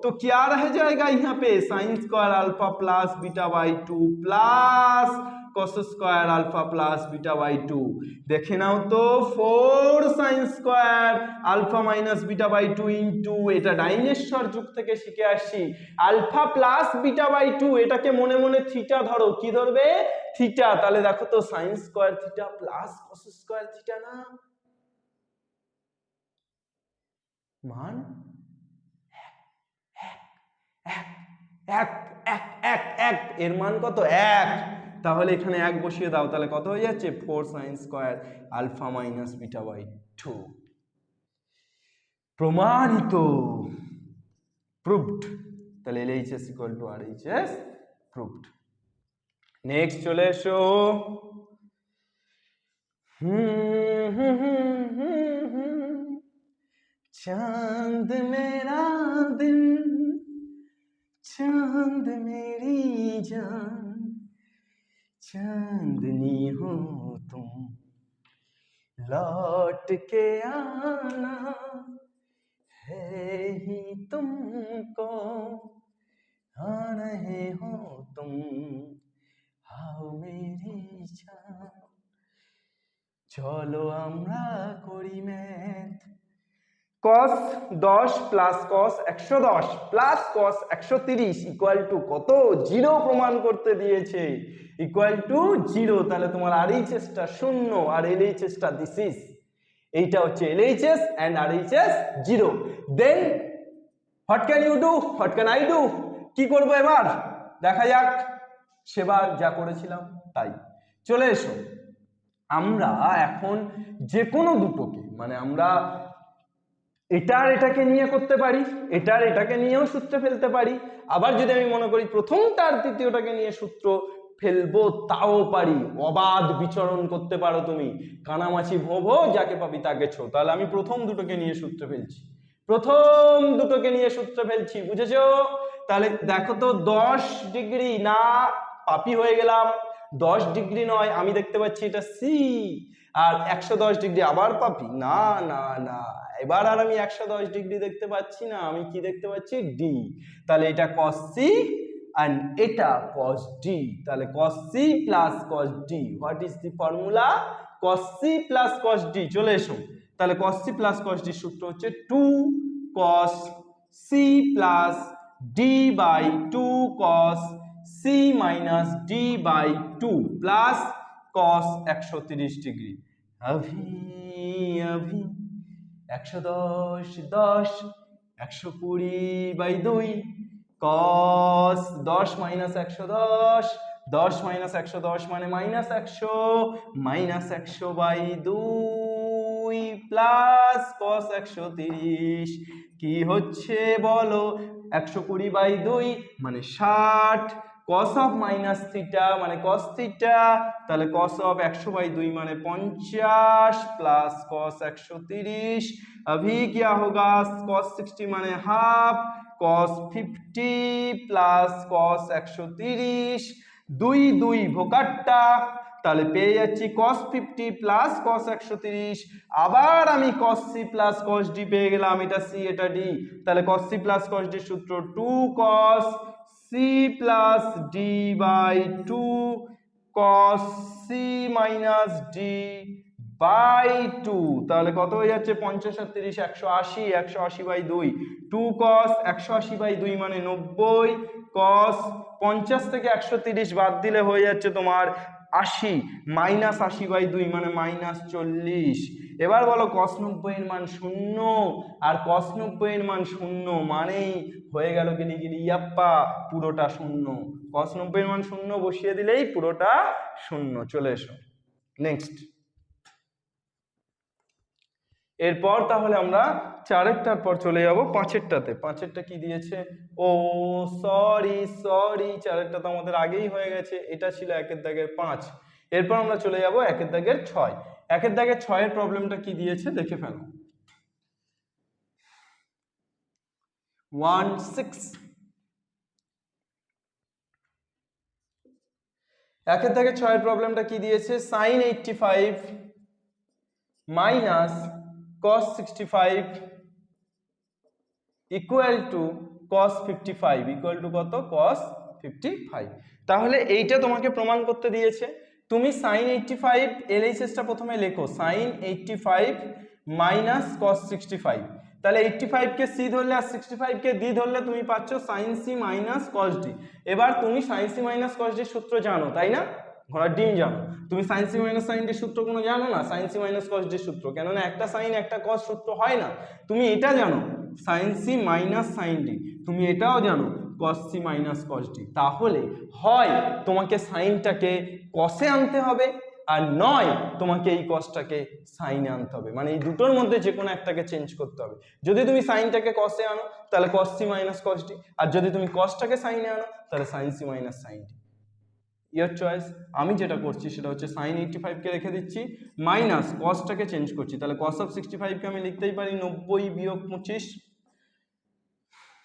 तो क्या रह जाएगा यहाँ पे sin square alpha plus beta by 2 plus cos square alpha plus beta by 2। देखे नाओ तो 4 sin square alpha minus beta by 2 into এটা ডাইনেশ্বর যুগ থেকে শিখে আসছি আলফা প্লাস বিটা বাই 2, এটাকে মনে মনে থিটা ধরো, কি ধরবে, থিটা। তাহলে দেখো তো sin square theta plus cos square theta না, মান এক, এর মান কত, 1। তাহলে এখানে 1 বসিয়ে দাও, তাহলে কত হয়ে যাচ্ছে 4 sin square alpha minus beta by 2। প্রমাণিত, প্রুভড। তাহলে LHS equal to RHS, proved. Next চলে এসো, चांद मेरा दिन चांद मेरी जान चांदनी हो तुम लौट के आना है ही तुमको आ रहे हो तुम आओ मेरी जान। चलो আমরা করি math. cos 10 plus cos 110 plus cos 130 equal to কত, 0 প্রমাণ করতে দিয়েছে, ইকুয়াল টু 0। তাহলে তোমার RHS টা 0 আর LHS টা দিস ইজ, এইটা হচ্ছে LHS and RHS 0। Then what can you do, what can I do, কি করব এবার দেখা যাক, সেবার যা করেছিলাম তাই। চলে এসো, আমরা এখন যে কোনো দুটোকে, মানে আমরা এটার এটাকে নিয়ে করতে পারি, এটার এটাকে নিয়েও সূত্র ফেলতে পারি, আবার যদি আমি মনে করি প্রথমটার তৃতীয়টাকে নিয়ে সূত্র ফেলবো তাও পারি। অবাধ বিচরণ করতে পারো তুমি, কানামাছি ভোভো যাকে পাবি তাকে ছো। তাহলে আমি প্রথম দুটোকে নিয়ে সূত্র ফেলছি, প্রথম দুটোকে নিয়ে সূত্র ফেলছি, বুঝেছো? তাহলে দেখো তো 10 ডিগ্রি না, পাপি হয়ে গেলাম, 10 ডিগ্রি নয়, আমি দেখতে পাচ্ছি এটা সি, আর 110 ডিগ্রি আবার পাপি, না না না, এবার আর আমি 110 ডিগ্রি দেখতে পাচ্ছি না, আমি কি দেখতে পাচ্ছি, ডি। তাহলে এটা cos c and এটা cos d, তাহলে cos c plus cos d, what is the formula, cos c plus cos d। চলে এসো, তাহলে cos c plus cos d সূত্র হচ্ছে 2 cos c plus d by 2 cos c minus d by 2 plus cos 130 degree. अभी अभी 110 10 120 by 2 cos 10 minus 110 10 minus 110 মানে minus 100 minus 100 by 2 plus cos 130 কি হচ্ছে বলো, 120 by 2 মানে 60 cos of minus theta মানে cos theta, তাহলে cos of 100 by 2 মানে 50 plus cos 130। अभी क्या होगा, cos 60 মানে হাফ, cos 50 plus cos 130, 2 2 ভোকাট্টা তাহলে পেয়ে যাচ্ছি cos 50 প্লাস cos 130, আবার আমি cos c plus cos d পেয়ে গেলাম, এটা c এটা d, তাহলে cos c plus cos d সূত্র 2 cos c plus d by 2 cos c minus d by 2, তাহলে কত হয়ে যাচ্ছে 50 আর 30 180, 180 বাই 2, 2 cos 180 বাই 2 মানে 90, cos 50 থেকে 130 বাদ দিলে হয়ে যাচ্ছে তোমার 80, মাইনাস 80 বাই 2 মানে মাইনাস 40। এবার বলো cos 90 এর মান 0, আর cos 90 এর মান 0 মানেই হয়ে গেল গিলি ইয়াপ্পা পুরোটা 0, cos 90 এর মান 0 বসিয়ে দিলেই পুরোটা 0। চলে এসো নেক্সট। এরপর তাহলে আমরা চারেরটার পর চলে যাব পাঁচেরটাতে। পাঁচেরটা কি দিয়েছে? ও সরি চারেরটা তো আমাদের আগেই হয়ে গেছে, এটা ছিল একের দাগের 5। এরপর আমরা চলে যাব একের দাগের 6। একের দাগের 6 এর প্রবলেমটা কি দিয়েছে দেখে ফেলো। 16 একের দাগের 6 এর প্রবলেমটা কি দিয়েছে? sin 85 minus cos 65 equal to cos 55 equal to কত? cos 55। তাহলে এইটা তোমাকে প্রমাণ করতে দিয়েছে। তুমি sin 85 এলএইচএসটা প্রথমে লেখো, sin 85 মাইনাস cos 65, তাহলে 85 কে c ধরলে আর 65 কে d ধরলে তুমি পাচ্ছ sin c minus cos d। এবার তুমি sin c minus cos d সূত্র জানো তাই না? ঘোড়ার ডিম জানো। তুমি sin c minus sin d সূত্র কোনো জানো না? sin c minus cos d সূত্র, কেননা একটা sin একটা cos সূত্র হয় না। তুমি এটা জানো sin c minus sin d, তুমি এটাও জানো cos c minus cos d। তাহলে হয় তোমাকে সাইনটাকে কসে আনতে হবে, আর নয় তোমাকে এই কসটাকে সাইনে আনতে হবে, মানে এই দুটোর মধ্যে যে কোনো একটাকে চেঞ্জ করতে হবে। যদি তুমি সাইনটাকে কসে আনো তাহলে cos c minus cos d, আর যদি তুমি কসটাকে সাইনে আনো তাহলে sin c minus sin d। ইয়ার চয়েস। আমি যেটা করছি সেটা হচ্ছে sin 85 কে রেখে দিচ্ছি, মাইনাস কসটাকে চেঞ্জ করছি, তাহলে cos অফ 65 কে আমি লিখতেই পারি 90 বিয়োগ 25,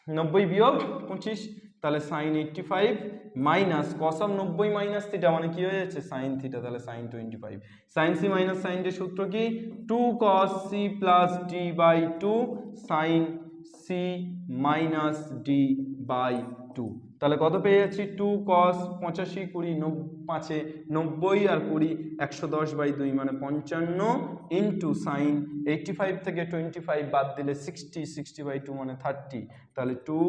90 বিয়োগ 25, তাহলে sin 85 minus cos of 90 minus theta মানে কি হয়ে যাচ্ছে sin থিটা, তাহলে sin 25। sin c minus sin d সূত্র কি? 2 cos c plus d by 2 sin c minus d by 2, তাহলে কত পেয়ে যাচ্ছি? 2 cos 85 20 5 90 আর 20 110 বাই 2 মানে 55 ইন্টু sin 85 থেকে 25 বাদ দিলে 60, 60 বাই 2 মানে 30, তাহলে 2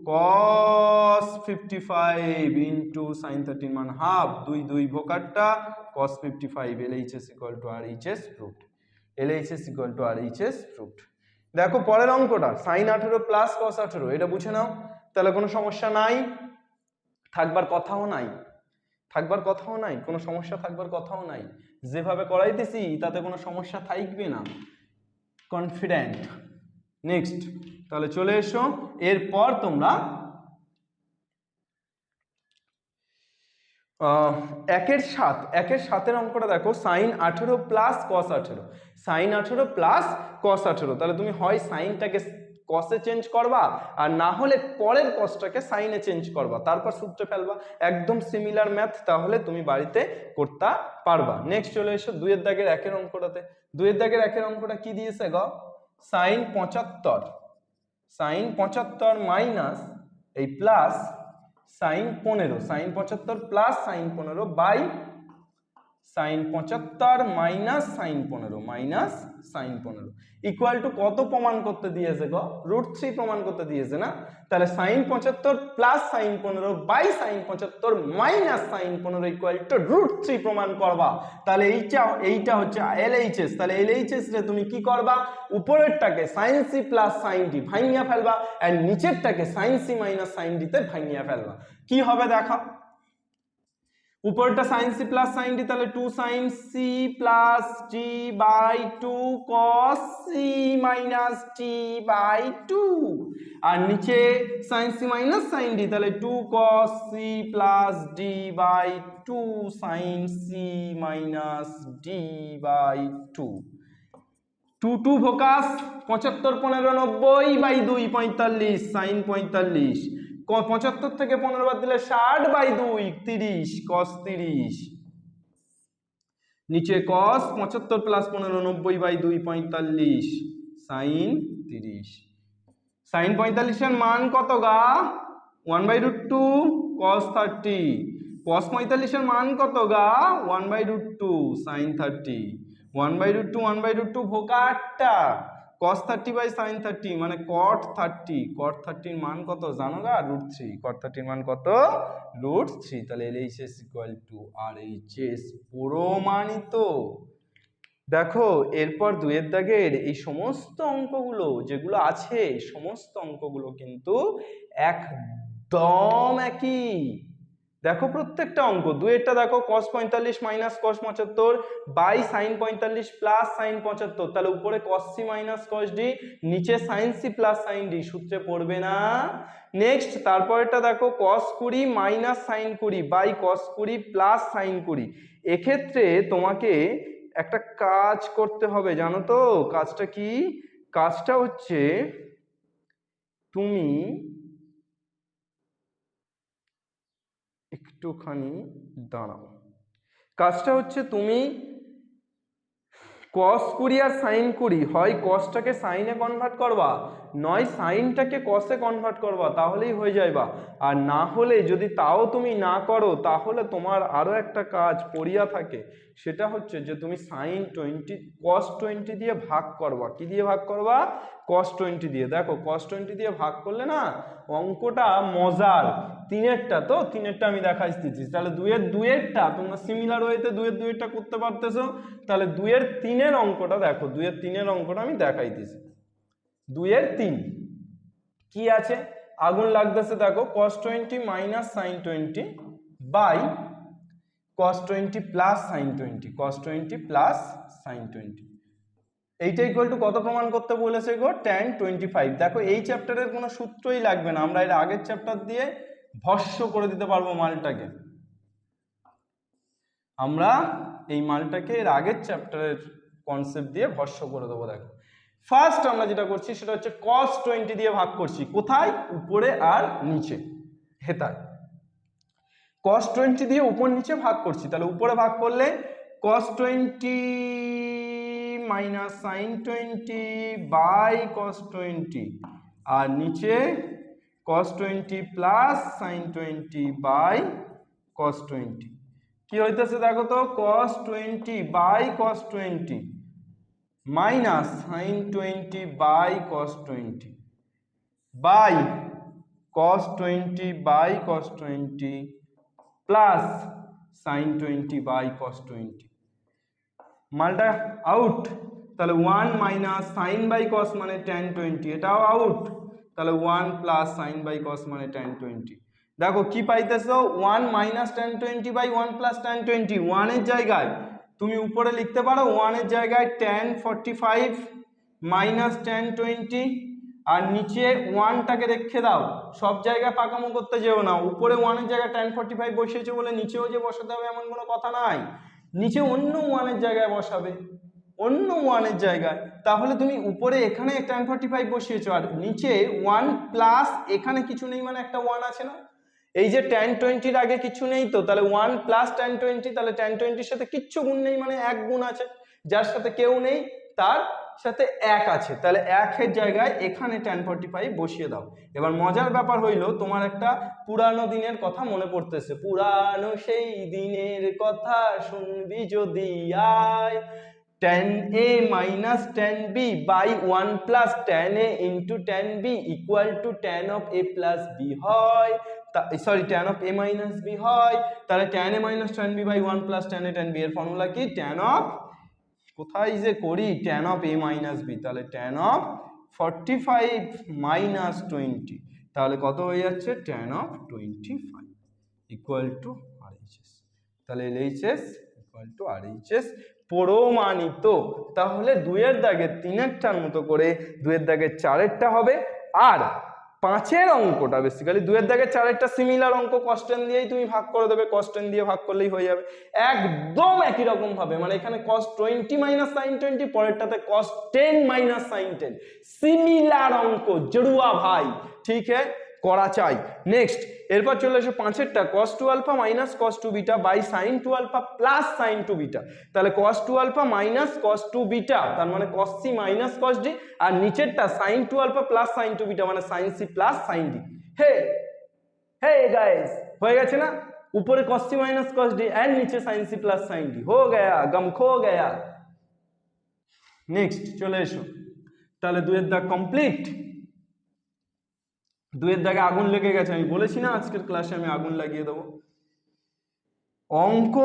cos 55 ইন্টু sin 13 মানে half, 2 ভোকারটা cos 55, LHS equal to RHS proofed, LHS equal to RHS proofed. দেখো পরের অঙ্কটা sin 18 প্লাস cos 18, এটা বুঝে নাও, তাহলে কোনো সমস্যা নাই, থাকবার কথাও নাই, থাকবার কথাও নাই, কোনো সমস্যা থাকবার কথাও নাই, যেভাবে করাইতেছি তাতে কোনো সমস্যা থাকবে না, কনফিডেন্ট। নেক্সট, তাহলে চলে এসো। এরপর তোমরা একের 7 অঙ্কটা দেখো, sin 18 plus cos 18, sin 18 plus cos 18, তাহলে তুমি হয় সাইনটাকে কসে চেঞ্জ করবা, আর না হলে পরের কসটাকে সাইনে চেঞ্জ করবা, তারপর সূত্রে ফেলবা, একদম সিমিলার ম্যাথ, তাহলে তুমি বাড়িতে করতে পারবা। নেক্সট চলে এসো 2 এর দাগের 1 এর অঙ্কটাতে। 2 এর দাগের 1 এর অঙ্কটা কি দিয়েছে গো? sin 75 মাইনাস এই plus sin 15, sin 75 plus sin 15 by sin 75 minus sin 15 minus sin 15 equal to কত প্রমাণ করতে দিয়েছে গো? √3 প্রমাণ করতে দিয়েছে না? তাহলে sin 75 plus sin 15 by sin 75 minus sin 15 equal to √3 প্রমাণ করবা। তাহলে এইটা হচ্ছে LHS, তাহলে LHS রে তুমি কি করবা? উপরেরটাকে sin c plus sin d ভাঙিয়া ফেলবা, আর নিচেরটাকে sin c minus sin d তে ভাঙিয়া ফেলবা। কি হবে দেখো, উপরটা sin c plus sin d, তাহলে 2 sin c plus d by 2 cos c minus d by 2, আর নিচে sin c minus sin d, তাহলে 2 cos c plus d by 2 sin c minus d by 2। 2 ভোকাস 75 15 90 বাই 2 45 sin 45, 75 থেকে 15 বাদ দিলে 60 by 2 30 cos 30, নিচে cos 75 plus 15 90/2 45 sin 30। sin 45 এর মান কত গা? 1/√2 cos 30। cos 45 এর মান কত গা? 1/√2 sin 30। 1/√2 1/√2 ভোকাটটা cos 30/sin 30 মানে cot 30। cot 30 এর মান কত জানো গা? √3। cot 30 এর মান কত? √3। তাহলে LHS = RHS প্রমাণিত। দেখো এরপর দুয়ের দাগের এই সমস্ত অঙ্কগুলো যেগুলো আছে সমস্ত অঙ্কগুলো কিন্তু একদম একই। দেখো প্রত্যেকটা অঙ্ক দুয়েরটা দেখো cos 45 minus cos 75 by sin 45 plus sin 75, তাহলে উপরে cos c minus cos d নিচে sin c plus sin d, সূত্রে পড়বে না। নেক্সট তারপরেরটা দেখো cos 20 minus sin 20 by cos 20 plus sin 20। এক্ষেত্রে তোমাকে একটা কাজ করতে হবে জানো তো, কাজটা কি? কাজটা হচ্ছে তুমি একটুখানি দাঁড়াও, কাজটা হচ্ছে তুমি cos 20 আর sin 20 হয় cosটাকে সাইনে কনভার্ট করবা নয় সাইনটাকে কসে কনভার্ট করবা, তাহলেই হয়ে যাইবা। আর না হলে যদি তাও তুমি না করো তাহলে তোমার আরো একটা কাজ পড়িয়া থাকে, সেটা হচ্ছে যে তুমি sin 20 cos 20 দিয়ে ভাগ করবা। কি দিয়ে ভাগ করবা? cos 20 দিয়ে। দেখো cos 20 দিয়ে ভাগ করলে না অঙ্কটা মজার। তিনেরটা তো তিনেরটা আমি দেখাই দিচ্ছি, তাহলে দুয়েরটা তোমরা সিমিলার ওয়েতে দুয়েরটা করতে পারতেছো। তাহলে 2-এর অঙ্কটা দেখো, 2-এর অঙ্কটা আমি দেখাই দিচ্ছি। 2-3 কি আছে? আগুন লাগতেছে দেখো cos 20 minus sin 20 by cos 20 plus sin 20, cos 20 plus sin 20। এইটা ইকুয়াল টু কত প্রমাণ করতে বলেছে গো? tan 25। দেখো এই চ্যাপ্টারের কোনো সূত্রই লাগবে না, আমরা এর আগের চ্যাপ্টার দিয়ে ভস্য করে দিতে পারবো মালটাকে। আমরা এই মালটাকে এর আগের চ্যাপ্টারের কনসেপ্ট দিয়ে ভস্য করে দেবো। দেখো ফার্স্ট আমরা যেটা করছি সেটা হচ্ছে cos 20 দিয়ে ভাগ করছি। কোথায়? উপরে আর নিচে, হেতায়। cos 20 দিয়ে উপর নিচে ভাগ করছি, তাহলে উপরে ভাগ করলে cos 20 minus sin 20 by cos 20 আর নিচে cos 20 plus sin 20 by cos 20। কি হইতেছে দেখো তো, cos 20 by cos 20 minus sin 20 by cos 20 by cos 20 by cos 20 plus sin 20 by cos 20। মালটা আউট, তাহলে 1 মাইনাস সাইন বাই cos মানে tan 20, এটাও আউট। তাহলে 1 প্লাস সাইন বাই cos মানে tan 20। দেখো কি পাইতেছো? 1 minus tan 20 by 1 plus tan 20। 1 এর জায়গায় তুমি উপরে লিখতে পারো 1 এর জায়গায় tan 45 মাইনাস tan 20 আর নিচে 1টাকে রেখে দাও। সব জায়গায় পাকামো করতে যেও না, উপরে 1 এর জায়গায় tan 45 বসিয়েছে বলে নিচেও যে বসাতে হবে এমন কোনো কথা নাই। নিচে অন্য 1 এর জায়গায় বসাবে, অন্য 1 এর জায়গায়। তাহলে তুমি উপরে এখানে tan 45 বসিয়েছো আর নিচে 1 প্লাস এখানে কিছু নেই মানে একটা 1 আছে না? এই যে tan 20 এর আগে কিছু নেই তো, তাহলে 1 প্লাস tan 20, তাহলে tan 20 এর সাথে কিচ্ছু গুণ নেই মানে এক গুণ আছে। যার সাথে কেউ নেই তার সাথে 1 আছে, তাহলে 1 এর জায়গায় এখানে tan 45 বসিয়ে দাও। এবার মজার ব্যাপার হইলো তোমার একটা পুরানো দিনের কথা মনে পড়তেছে। পুরানো সেই দিনের কথা শুনবি যদি আয়, tan a minus tan b by 1 plus tan a into tan b equal to tan of a plus b হয়, sorry tan of a minus b হয়। তাহলে tan a minus tan b by 1 plus tan a tan b এর formula কি? tan of, কোথায় যে করি, tan of a minus b, তাহলে tan of 45 minus 20, তাহলে কত হয়ে যাচ্ছে? tan of 25 equal to RHS। তাহলে LHS equal to RHS প্রমাণিত। তাহলে 2-এর দাগের 3-এরটার মতো করে 2-এর দাগের 4-এরটা হবে। আর 5-এর অঙ্কটা বেসিক্যালি 2-এর দাগের 4-এরটা সিমিলার অঙ্ক, cos 10 দিয়েই তুমি ভাগ করে দেবে, cos 10 দিয়ে ভাগ করলেই হয়ে যাবে একদম একই রকম ভাবে। মানে এখানে cos 20 minus sin 20, পরেরটাতে cos 10 minus sin 10, similar অঙ্ক জড়ুয়া ভাই, ঠিক है। করা চাই। নেক্সট এরপর চলে এসো পাঁচেরটা, cos 2 alpha minus cos 2 beta by sin 2 alpha plus sin 2 beta. তাহলে cos 2 alpha minus cos 2 beta তার মানে cos c minus cos d, আর নিচেরটা sin 2 alpha plus sin 2 beta মানে sin c plus sin d। Hey hey guys, হয়ে গেছে না? ऊपर cos c minus cos d and नीचे sin c plus sin d, हो गया, गम खो गया। नेक्स्ट चले एसो, তাহলে দুইয়ের দাগ কমপ্লিট। দুইয়ের দাগে আগুন লেগে গেছে, আমি বলেছি না আজকের ক্লাসে আমি আগুন লাগিয়ে দেবো। অঙ্ক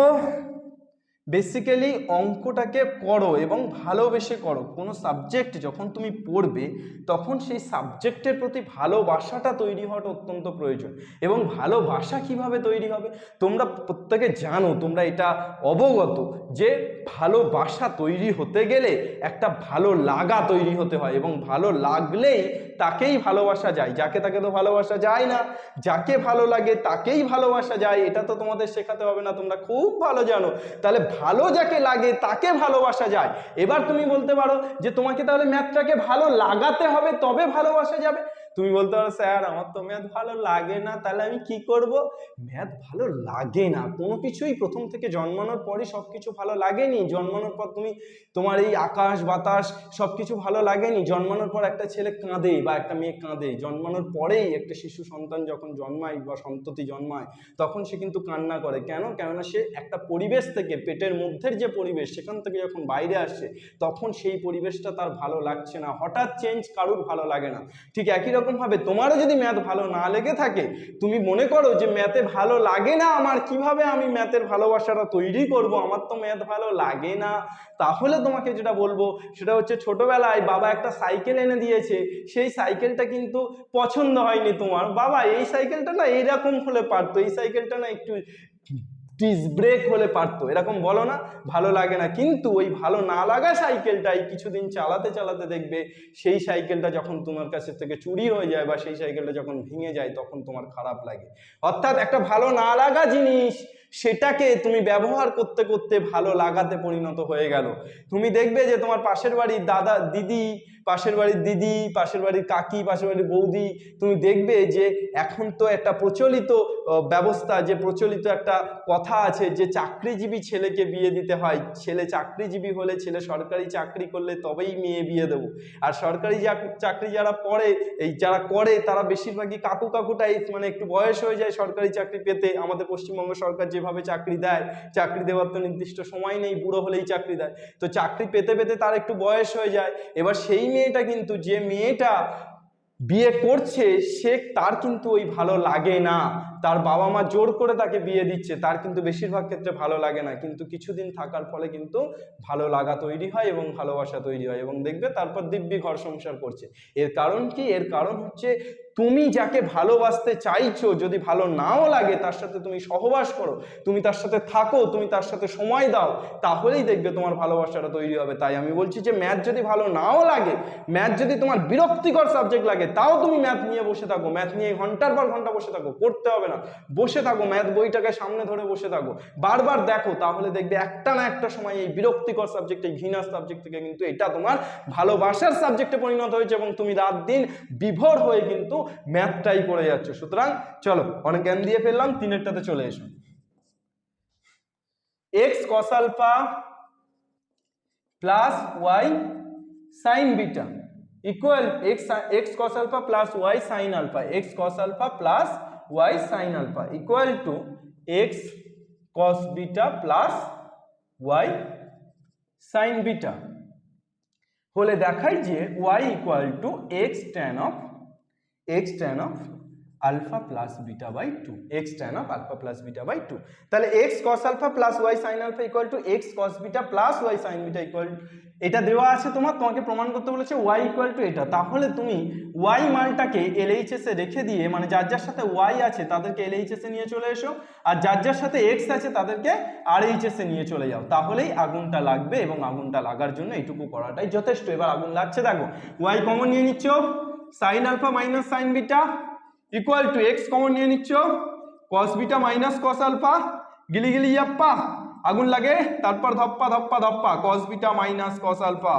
বেসিক্যালি অঙ্কটাকে করো এবং ভালোবেসে করো। কোনো সাবজেক্ট যখন তুমি পড়বে তখন সেই সাবজেক্টের প্রতি ভালোবাসাটা তৈরি হওয়াটা অত্যন্ত প্রয়োজন। এবং ভালোবাসা কিভাবে তৈরি হবে তোমরা প্রত্যেকে জানো, তোমরা এটা অবগত যে ভালোবাসা তৈরি হতে গেলে একটা ভালো লাগা তৈরি হতে হয়, এবং ভালো লাগলেই তাকেই ভালোবাসা যায়, যাকে তাকে তো ভালোবাসা যায় না, যাকে ভালো লাগে তাকেই ভালোবাসা যায়। এটা তো তোমাদের শেখাতে হবে না, তোমরা খুব ভালো জানো। তাহলে ভালো যাকে লাগে তাকে ভালোবাসা যায়। এবার তুমি বলতে পারো যে তোমাকে তাহলে ম্যাথটাকে ভালো লাগাতে হবে তবে ভালোবাসা যাবে। তুমি বলতে পারো স্যার আমার তো ম্যাথ ভালো লাগে না, তাহলে আমি কি করব? ম্যাথ ভালো লাগে না, কোনো কিছুই প্রথম থেকে জন্মানোর পরই সব কিছু ভালো লাগেনি। জন্মানোর পর তোমার এই আকাশ বাতাস সব কিছু ভালো লাগেনি। জন্মানোর পর একটা ছেলে কাঁদে বা একটা মেয়ে কাঁদে, জন্মানোর পরেই একটা শিশু সন্তান যখন জন্মায় বা সন্ততি জন্মায় তখন সে কিন্তু কান্না করে। কেন? কেননা সে একটা পরিবেশ থেকে, পেটের মধ্যের যে পরিবেশ সেখান থেকে যখন বাইরে আসছে তখন সেই পরিবেশটা তার ভালো লাগছে না। হঠাৎ চেঞ্জ কারুর ভালো লাগে না। ঠিক একই রকমভাবে তোমারও যদি ম্যাথ ভালো না লেগে থাকে, তুমি মনে করো যে ম্যাথে ভালো লাগে না আমার, কিভাবে আমি ম্যাথের ভালোবাসাটা তৈরি করব, আমার তো ম্যাথ ভালো লাগে না, তাহলে তোমাকে যেটা বলবো সেটা হচ্ছে ছোটবেলায় বাবা একটা সাইকেল এনে দিয়েছে, সেই সাইকেলটা কিন্তু পছন্দ হয়নি তোমার। বাবা এই সাইকেলটা না এইরকম হলে পারতো, এই সাইকেলটা না একটু ডিস্ক ব্রেক হলে পারতো, এরকম বলো না? ভালো লাগে না। কিন্তু ওই ভালো না লাগা সাইকেলটাই কিছুদিন চালাতে চালাতে দেখবে সেই সাইকেলটা যখন তোমার কাছে থেকে চুরি হয়ে যায় বা সেই সাইকেলটা যখন ভেঙে যায় তখন তোমার খারাপ লাগে। অর্থাৎ একটা ভালো না লাগা জিনিস সেটাকে তুমি ব্যবহার করতে করতে ভালো লাগাতে পরিণত হয়ে গেল। তুমি দেখবে যে তোমার পাশের বাড়ির দাদা দিদি, পাশের বাড়ির দিদি, পাশের বাড়ির কাকি, পাশের বাড়ির বৌদি, তুমি দেখবে যে এখন তো একটা প্রচলিত ব্যবস্থা, যে প্রচলিত একটা কথা আছে যে চাকরিজীবী ছেলেকে বিয়ে দিতে হয়। ছেলে চাকরিজীবী হলে, ছেলে সরকারি চাকরি করলে তবেই মেয়ে বিয়ে দেবো। আর সরকারি চাকরি যারা যারা করে তারা বেশিরভাগই কাকু কাকুটাই, মানে একটু বয়স হয়ে যায় সরকারি চাকরি পেতে। আমাদের পশ্চিমবঙ্গ সরকার যেভাবে চাকরি দেয়, চাকরি দেওয়ার তো নির্দিষ্ট সময় নেই, বুড়ো হলেই চাকরি দেয়। তো চাকরি পেতে পেতে তার একটু বয়স হয়ে যায়। এবার সেই মেয়েটা কিন্তু, যে মেয়েটা বিয়ে করছে তার কিন্তু ওই ভালো লাগে না, তার বাবা মা জোর করে তাকে বিয়ে দিচ্ছে, তার কিন্তু বেশিরভাগ ক্ষেত্রে ভালো লাগে না। কিন্তু কিছুদিন থাকার ফলে কিন্তু ভালো লাগা তৈরি হয় এবং ভালোবাসা তৈরি হয়, এবং দেখবে তারপর দিব্যি ঘর সংসার করছে। এর কারণ কি? এর কারণ হচ্ছে তুমি যাকে ভালোবাসতে চাইছো যদি ভালো নাও লাগে তার সাথে তুমি সহবাস করো, তুমি তার সাথে থাকো, তুমি তার সাথে সময় দাও, তাহলেই দেখবে তোমার ভালোবাসাটা তৈরি হবে। তাই আমি বলছি যে ম্যাথ যদি ভালো নাও লাগে, ম্যাথ যদি তোমার বিরক্তিকর সাবজেক্ট লাগে, তাও তুমি ম্যাথ নিয়ে বসে থাকো, ম্যাথ নিয়ে ঘন্টার পর ঘন্টা বসে থাকো, পড়তে হবে না, বসে থাকো, ম্যাথ বইটাকে সামনে ধরে বসে থাকো, বারবার দেখো, তাহলে দেখবে একটা না একটা সময় এই বিরক্তিকর সাবজেক্ট, এই ঘৃণার সাবজেক্ট থেকে কিন্তু এটা তোমার ভালোবাসার সাবজেক্টে পরিণত হয়েছে এবং তুমি রাত দিন বিভোর হয়ে কিন্তু ম্যাথটাই করে যাচ্ছ। সুতরাং চলো, অনেক জ্ঞান দিয়ে ফেললাম, তিনেরটাতে চলে এসো। X cos alpha plus y sine beta equal x cos alpha plus y sine alpha, x cos alpha plus y sine alpha equal to x cos beta plus y sine beta হলে দেখাই যে y equal to x tan of alpha plus beta by 2, x tan of alpha plus beta by 2। তাহলে x cos alpha plus y sine alpha equal to x cos beta plus y sine beta equal, এটা দেওয়া আছে তোমাকে প্রমাণ করতে বলেছে Y equal two এটা। তাহলে তুমি ওয়াই মানটাকে এলএইচএস এ রেখে দিয়ে, মানে যার যার সাথে ওয়াই আছে তাদেরকে এলএইচএস এ নিয়ে চলে এসো, আর যার যার সাথে এক্স আছে তাদেরকে আরএইচএস এ নিয়ে চলে যাও, তাহলেই আগুনটা লাগবে, এবং আগুনটা লাগার জন্য এইটুকু করাটাই যথেষ্ট। এবার আগুন লাগছে, দেখো ওয়াই কমন নিয়ে নিচ্ছ, sine alpha minus sine beta equal to X common নিয়ে নিচ্ছ, cos beta minus cos alpha, গিলি গিলি ইয়াপ্পা, আগুন লাগে, তারপর ধপ্পা ধপ্পা ধপ্পা, cos beta minus cos alpha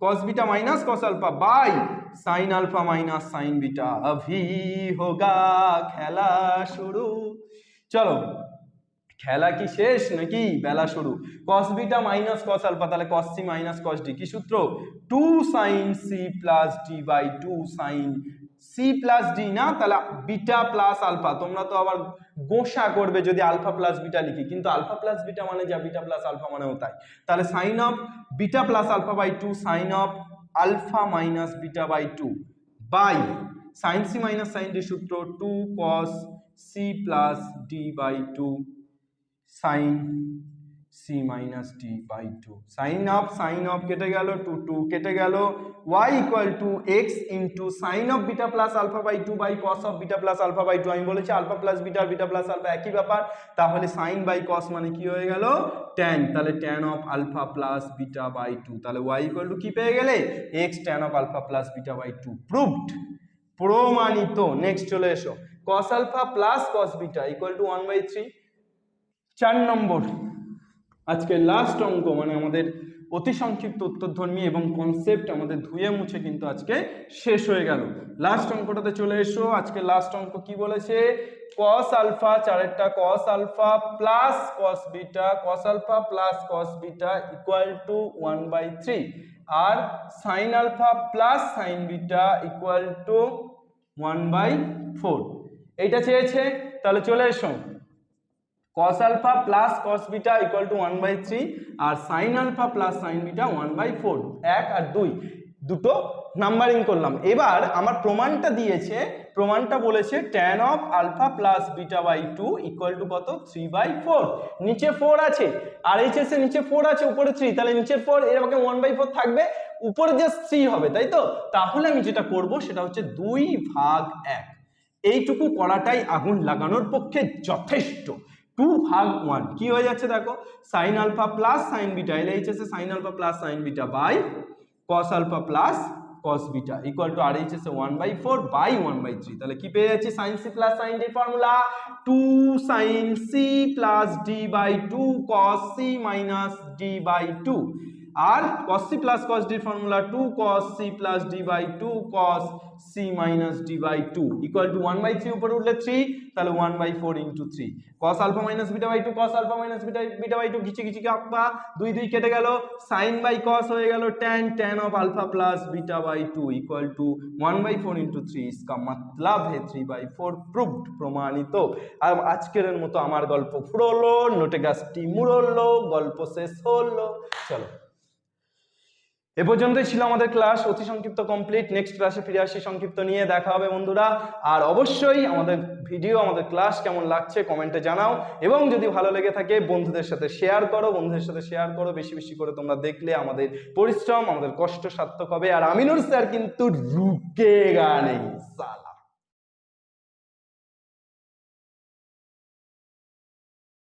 cos beta minus cos alpha by sin alpha minus sin beta. अभी होगा खेला शुरू। चलो খেলা কি শেষ নাকি বেলা শুরু। cos beta minus cos alpha তাহলে cos c minus cos d কি সূত্র 2 sin c plus d by 2 sin c plus d না, তাহলে বিটা প্লাস আলফা। তোমরা তো আবার গোসা করবে যদি আলফা প্লাস বিটা লিখি, কিন্তু আলফা প্লাস বিটা মানে যা বিটা প্লাস আলফা মানেও তাই। তাহলে sine of beta plus alpha by 2 sine of alpha minus beta by 2 by sine C minus sine D সূত্র 2 cos c plus d by 2 sin c minus d by 2 sin of কেটে গেল 2 কেটে গেল y equal to x into sin of beta plus alpha by 2 by cos of beta plus alpha by 2। আমি বলেছি alpha plus beta আর beta plus alpha একই ব্যাপার, তাহলে sin by cos মানে কি হয়ে গেল tan, তাহলে tan of alpha plus beta by 2, তাহলে y equal to কি পেয়ে গেলে x tan of alpha plus beta by 2 proved, প্রমাণিত। নেক্সট চলে এসো cos alpha plus cos beta equal to 1/3। 4 নম্বর আজকে লাস্ট অঙ্ক, মানে আমাদের অতি সংক্ষিপ্ত উত্তরধর্মী এবং কনসেপ্ট আমাদের ধুয়ে মুছে কিন্তু আজকে শেষ হয়ে গেল। লাস্ট অঙ্কটাতে চলে এসো। আজকে লাস্ট অঙ্ক কি বলেছে cos আলফা, চারেরটা cos alpha plus cos beta, cos alpha plus cos beta equal to 1/3 আর sin alpha plus sin beta equal to 1/4 এইটা চেয়েছে। তাহলে চলে এসো cos alpha plus cos beta equal to 1/3 আর sin alpha plus sin beta 1/4, 1 আর 2 দুটো numbering করলাম। এবার আমার প্রমাণটা দিয়েছে, প্রমাণটা বলেছে tan of alpha plus beta by 2 equal to কত 3/4। নিচে 4 আছে আর এইচএস এ নিচে 4 আছে উপরে 3, তাহলে নিচের 4 এর আগে 1/4 থাকবে, উপরে জাস্ট 3 হবে, তাই তো। তাহলে আমি যেটা করব সেটা হচ্ছে 2/1, এইটুকু করাটাই আগুন লাগানোর পক্ষে যথেষ্ট। 2/1 কি হয়ে যাচ্ছে দেখো sin alpha plus sin beta, LHS A sin alpha plus sin beta by cos alpha plus cos beta equal to RHS A 1/4 by 1/3। তাহলে কি পেয়ে যাচ্ছি sin c plus sin d formula 2 sin c plus d by 2 cos c minus d by 2 আর cos c plus cos d formula 2 cos c plus d by 2 cos c minus d by 2 equal to 1/3 উপরে উঠলে 3, তাহলে 1/4 into 3 cos alpha minus beta by 2 cos alpha minus beta by 2 ঘিচে ঘিচে কাটবা 2 কেটে গেল, sin by cos হয়ে গেল tan of alpha plus beta by 2 equal to 1/4 into 3। इसका मतलब है 3/4 proved, প্রমাণিত। আর আজকের মতো আমার গল্প ফুরলো, নোটে গাছটি মুড়লো, গল্প শেষ হলো। চলো এ পর্যন্তই ছিল আমাদের ক্লাস, অতি সংক্ষিপ্ত কমপ্লিট। নেক্সট ক্লাসে ফিরে আসি সংক্ষিপ্ত নিয়ে, দেখা হবে বন্ধুরা। আর অবশ্যই আমাদের ভিডিও, আমাদের ক্লাস কেমন লাগছে কমেন্টে জানাও, এবং যদি ভালো লেগে থাকে বন্ধুদের সাথে শেয়ার করো, বেশি বেশি করে তোমরা দেখলে আমাদের পরিশ্রম, আমাদের কষ্ট সার্থক হবে। আর আমিনুর স্যার কিন্তু রুকেগা নেই সাল।